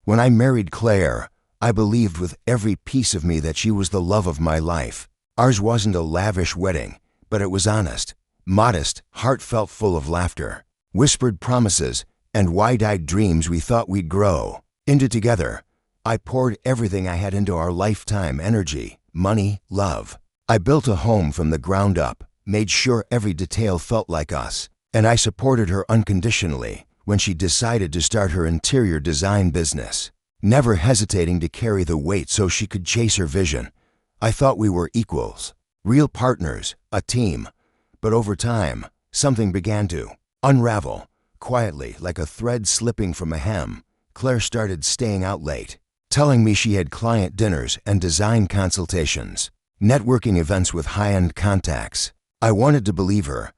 When I married Claire, I believed with every piece of me that she was the love of my life. Ours wasn't a lavish wedding, but it was honest, modest, heartfelt, full of laughter, whispered promises, and wide-eyed dreams we thought we'd grow into together. I poured everything I had into our lifetime: energy, money, love. I built a home from the ground up, made sure every detail felt like us, and I supported her unconditionally when she decided to start her interior design business, never hesitating to carry the weight so she could chase her vision. I thought we were equals, real partners, a team. But over time, something began to unravel. Quietly, like a thread slipping from a hem, Claire started staying out late, telling me she had client dinners and design consultations, networking events with high-end contacts. I wanted to believe her.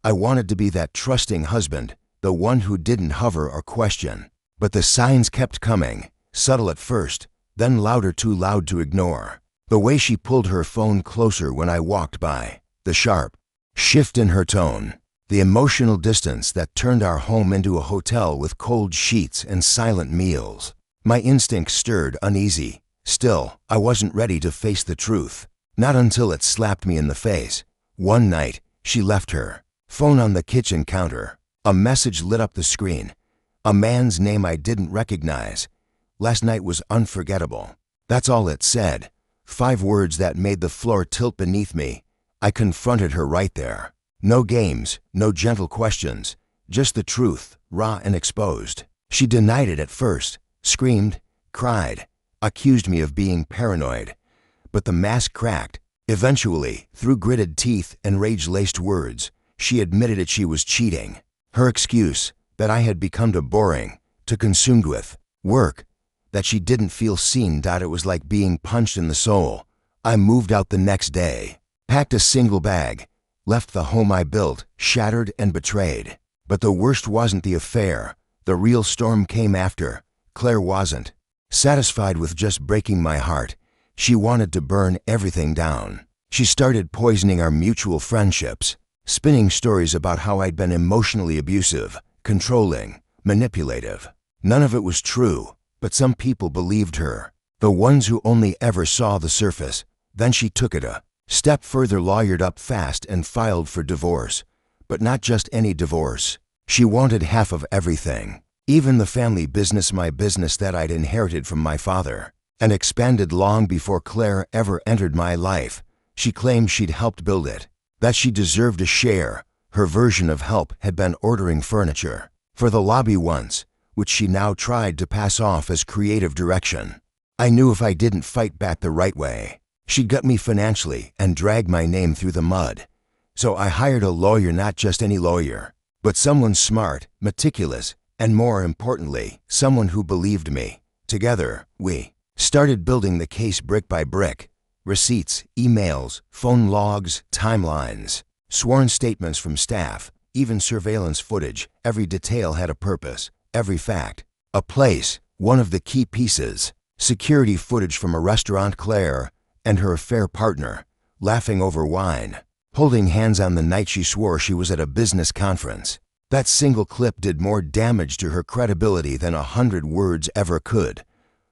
I wanted to be that trusting husband, the one who didn't hover or question. But the signs kept coming, subtle at first, then louder, too loud to ignore. The way she pulled her phone closer when I walked by, the sharp shift in her tone, the emotional distance that turned our home into a hotel with cold sheets and silent meals. My instincts stirred uneasy. Still, I wasn't ready to face the truth. Not until it slapped me in the face. One night, she left her phone on the kitchen counter. A message lit up the screen. A man's name I didn't recognize. Last night was unforgettable. That's all it said. 5 words that made the floor tilt beneath me. I confronted her right there. No games, no gentle questions, just the truth, raw and exposed. She denied it at first, screamed, cried, accused me of being paranoid. But the mask cracked. Eventually, through gritted teeth and rage-laced words, she admitted it. She was cheating. Her excuse, that I had become too boring, too consumed with work, that she didn't feel seen. It was like being punched in the soul. I moved out the next day, packed a single bag, left the home I built, shattered and betrayed. But the worst wasn't the affair. The real storm came after. Claire wasn't satisfied with just breaking my heart. She wanted to burn everything down. She started poisoning our mutual friendships, spinning stories about how I'd been emotionally abusive, controlling, manipulative. None of it was true, but some people believed her, the ones who only ever saw the surface. Then she took it a step further, lawyered up fast and filed for divorce. But not just any divorce. She wanted half of everything, even the family business, my business that I'd inherited from my father, and expanded long before Claire ever entered my life. She claimed she'd helped build it, that she deserved a share. Her version of help had been ordering furniture for the lobby once, which she now tried to pass off as creative direction. I knew if I didn't fight back the right way, she'd gut me financially and drag my name through the mud. So I hired a lawyer, not just any lawyer, but someone smart, meticulous, and more importantly, someone who believed me. Together, we started building the case brick by brick. Receipts, emails, phone logs, timelines, sworn statements from staff, even surveillance footage. Every detail had a purpose, every fact a place. One of the key pieces, security footage from a restaurant. Claire and her affair partner, laughing over wine, holding hands on the night she swore she was at a business conference. That single clip did more damage to her credibility than 100 words ever could.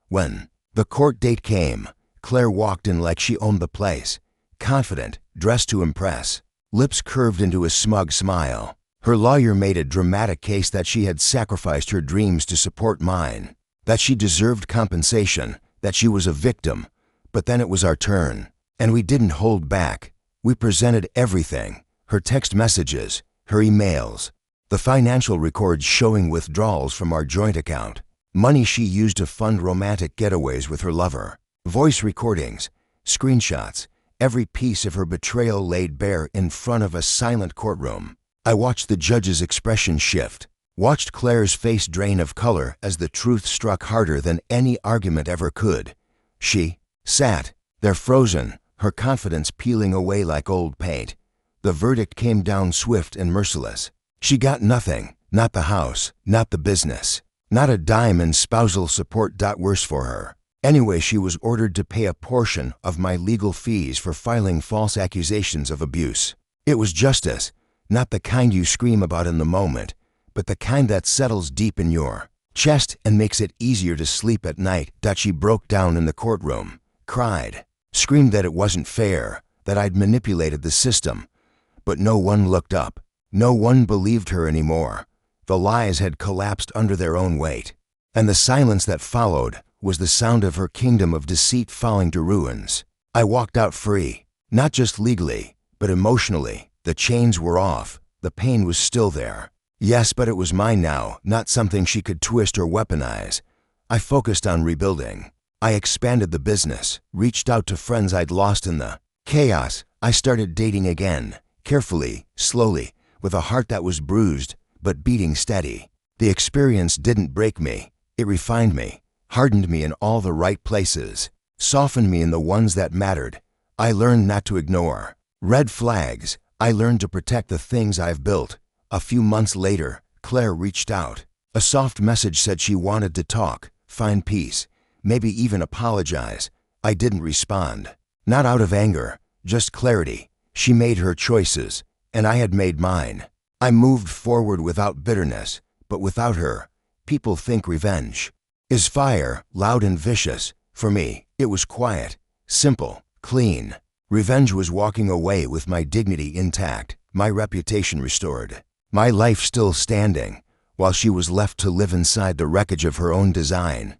When the court date came, Claire walked in like she owned the place, confident, dressed to impress, lips curved into a smug smile. Her lawyer made a dramatic case that she had sacrificed her dreams to support mine, that she deserved compensation, that she was a victim. But then it was our turn, and we didn't hold back. We presented everything: her text messages, her emails, the financial records showing withdrawals from our joint account, money she used to fund romantic getaways with her lover, voice recordings, screenshots, every piece of her betrayal laid bare in front of a silent courtroom. I watched the judge's expression shift, watched Claire's face drain of color as the truth struck harder than any argument ever could. She sat there frozen, her confidence peeling away like old paint. The verdict came down swift and merciless. She got nothing, not the house, not the business, not a dime in spousal support. Worse for her. Anyway, she was ordered to pay a portion of my legal fees for filing false accusations of abuse. It was justice, not the kind you scream about in the moment, but the kind that settles deep in your chest and makes it easier to sleep at night. She broke down in the courtroom, cried, screamed that it wasn't fair, that I'd manipulated the system. But no one looked up. No one believed her anymore. The lies had collapsed under their own weight. And the silence that followed was the sound of her kingdom of deceit falling to ruins. I walked out free, not just legally, but emotionally. The chains were off. The pain was still there. Yes, but it was mine now, not something she could twist or weaponize. I focused on rebuilding. I expanded the business, reached out to friends I'd lost in the chaos. I started dating again, carefully, slowly, with a heart that was bruised, but beating steady. The experience didn't break me. It refined me, hardened me in all the right places, softened me in the ones that mattered. I learned not to ignore red flags. I learned to protect the things I've built. A few months later, Claire reached out. A soft message said she wanted to talk, find peace, maybe even apologize. I didn't respond. Not out of anger, just clarity. She made her choices, and I had made mine. I moved forward without bitterness, but without her. People think revenge is fire, loud and vicious. For me, it was quiet, simple, clean. Revenge was walking away with my dignity intact, my reputation restored, my life still standing, while she was left to live inside the wreckage of her own design.